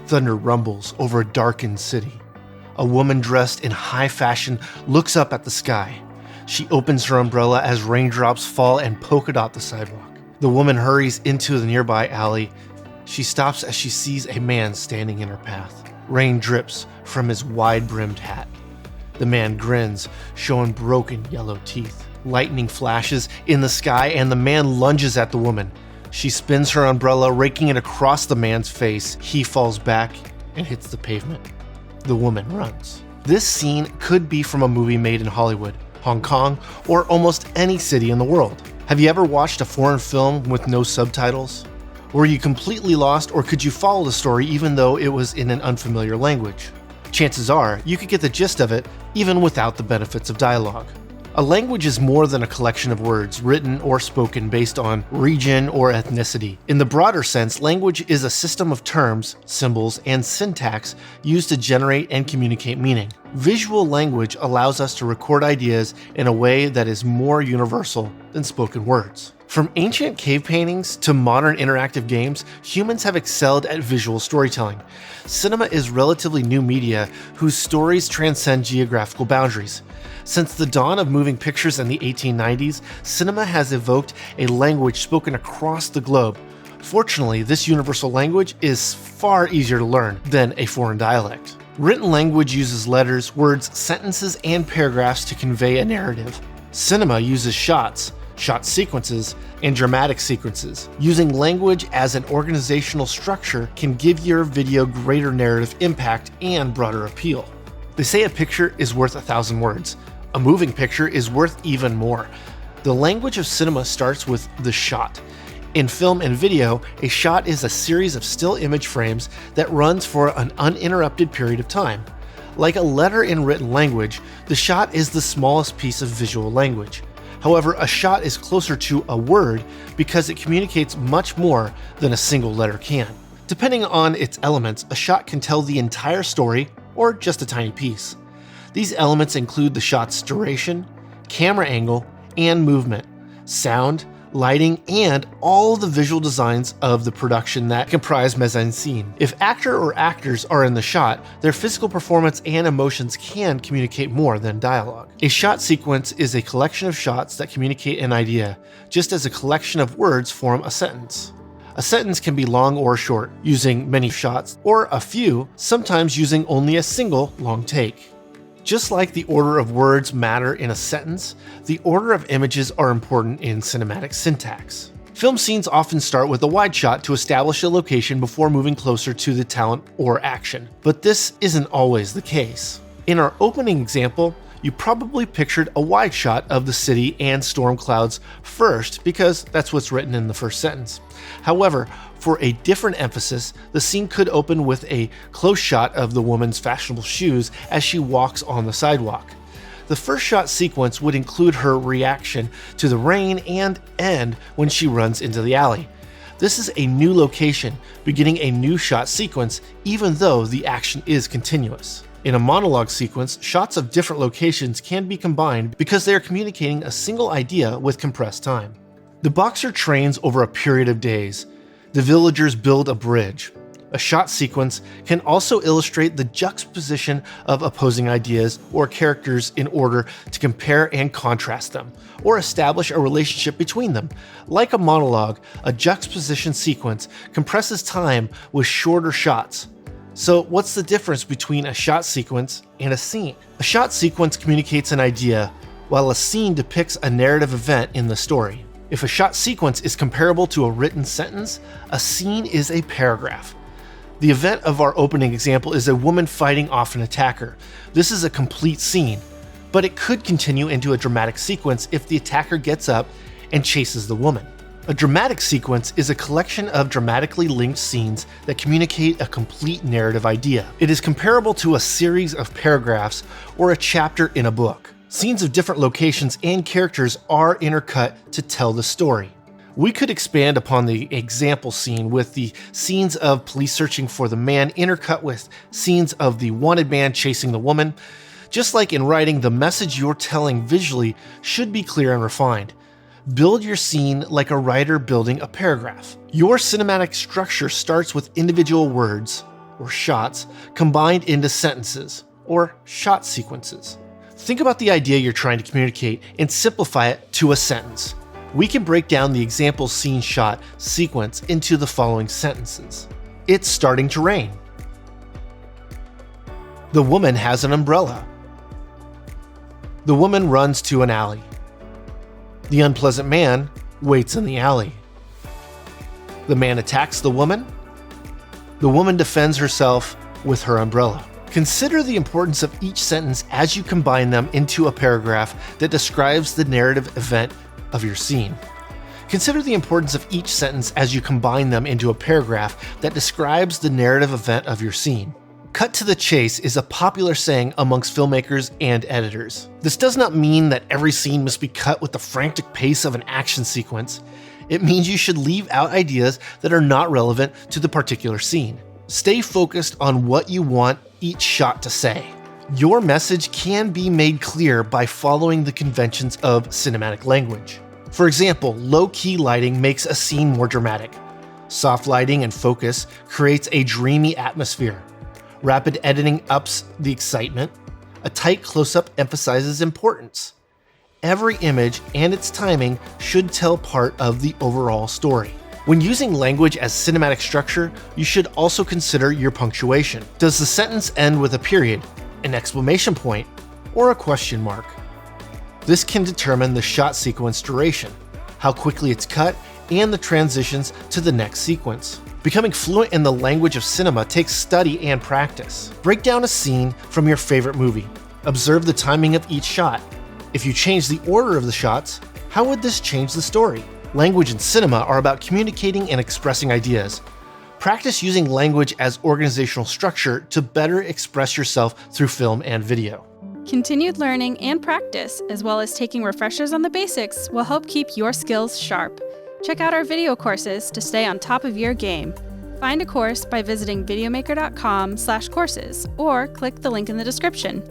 Thunder rumbles over a darkened city. A woman dressed in high fashion looks up at the sky. She opens her umbrella as raindrops fall and polka dot the sidewalk. The woman hurries into the nearby alley. She stops as she sees a man standing in her path. Rain drips from his wide-brimmed hat. The man grins, showing broken yellow teeth. Lightning flashes in the sky and the man lunges at the woman. She spins her umbrella, raking it across the man's face. He falls back and hits the pavement. The woman runs. This scene could be from a movie made in Hollywood, Hong Kong, or almost any city in the world. Have you ever watched a foreign film with no subtitles? Were you completely lost, or could you follow the story even though it was in an unfamiliar language? Chances are, you could get the gist of it even without the benefits of dialogue. A language is more than a collection of words, written or spoken based on region or ethnicity. In the broader sense, language is a system of terms, symbols, and syntax used to generate and communicate meaning. Visual language allows us to record ideas in a way that is more universal than spoken words. From ancient cave paintings to modern interactive games, humans have excelled at visual storytelling. Cinema is relatively new media whose stories transcend geographical boundaries. Since the dawn of moving pictures in the 1890s, cinema has evoked a language spoken across the globe. Fortunately, this universal language is far easier to learn than a foreign dialect. Written language uses letters, words, sentences, and paragraphs to convey a narrative. Cinema uses shots, shot sequences, and dramatic sequences. Using language as an organizational structure can give your video greater narrative impact and broader appeal. They say a picture is worth 1,000 words. A moving picture is worth even more. The language of cinema starts with the shot. In film and video, a shot is a series of still image frames that runs for an uninterrupted period of time. Like a letter in written language, the shot is the smallest piece of visual language. However, a shot is closer to a word because it communicates much more than a single letter can. Depending on its elements, a shot can tell the entire story or just a tiny piece. These elements include the shot's duration, camera angle, and movement, sound, lighting, and all the visual designs of the production that comprise mise-en-scene. If actor or actors are in the shot, their physical performance and emotions can communicate more than dialogue. A shot sequence is a collection of shots that communicate an idea, just as a collection of words form a sentence. A sentence can be long or short, using many shots, or a few, sometimes using only a single long take. Just like the order of words matter in a sentence, the order of images are important in cinematic syntax. Film scenes often start with a wide shot to establish a location before moving closer to the talent or action, but this isn't always the case. In our opening example, you probably pictured a wide shot of the city and storm clouds first because that's what's written in the first sentence. However, for a different emphasis, the scene could open with a close shot of the woman's fashionable shoes as she walks on the sidewalk. The first shot sequence would include her reaction to the rain and end when she runs into the alley. This is a new location, beginning a new shot sequence, even though the action is continuous. In a monologue sequence, shots of different locations can be combined because they are communicating a single idea with compressed time. The boxer trains over a period of days. The villagers build a bridge. A shot sequence can also illustrate the juxtaposition of opposing ideas or characters in order to compare and contrast them, or establish a relationship between them. Like a monologue, a juxtaposition sequence compresses time with shorter shots. So what's the difference between a shot sequence and a scene? A shot sequence communicates an idea, while a scene depicts a narrative event in the story. If a shot sequence is comparable to a written sentence, a scene is a paragraph. The event of our opening example is a woman fighting off an attacker. This is a complete scene, but it could continue into a dramatic sequence if the attacker gets up and chases the woman. A dramatic sequence is a collection of dramatically linked scenes that communicate a complete narrative idea. It is comparable to a series of paragraphs or a chapter in a book. Scenes of different locations and characters are intercut to tell the story. We could expand upon the example scene with the scenes of police searching for the man intercut with scenes of the wanted man chasing the woman. Just like in writing, the message you're telling visually should be clear and refined. Build your scene like a writer building a paragraph. Your cinematic structure starts with individual words, or shots, combined into sentences, or shot sequences. Think about the idea you're trying to communicate and simplify it to a sentence. We can break down the example scene shot sequence into the following sentences. It's starting to rain. The woman has an umbrella. The woman runs to an alley. The unpleasant man waits in the alley. The man attacks the woman. The woman defends herself with her umbrella. Consider the importance of each sentence as you combine them into a paragraph that describes the narrative event of your scene. Consider the importance of each sentence as you combine them into a paragraph that describes the narrative event of your scene. Cut to the chase is a popular saying amongst filmmakers and editors. This does not mean that every scene must be cut with the frantic pace of an action sequence. It means you should leave out ideas that are not relevant to the particular scene. Stay focused on what you want each shot to say. Your message can be made clear by following the conventions of cinematic language. For example, low-key lighting makes a scene more dramatic. Soft lighting and focus creates a dreamy atmosphere. Rapid editing ups the excitement. A tight close-up emphasizes importance. Every image and its timing should tell part of the overall story. When using language as cinematic structure, you should also consider your punctuation. Does the sentence end with a period, an exclamation point, or a question mark? This can determine the shot sequence duration, how quickly it's cut, and the transitions to the next sequence. Becoming fluent in the language of cinema takes study and practice. Break down a scene from your favorite movie. Observe the timing of each shot. If you change the order of the shots, how would this change the story? Language and cinema are about communicating and expressing ideas. Practice using language as organizational structure to better express yourself through film and video. Continued learning and practice, as well as taking refreshers on the basics, will help keep your skills sharp. Check out our video courses to stay on top of your game. Find a course by visiting videomaker.com/courses or click the link in the description.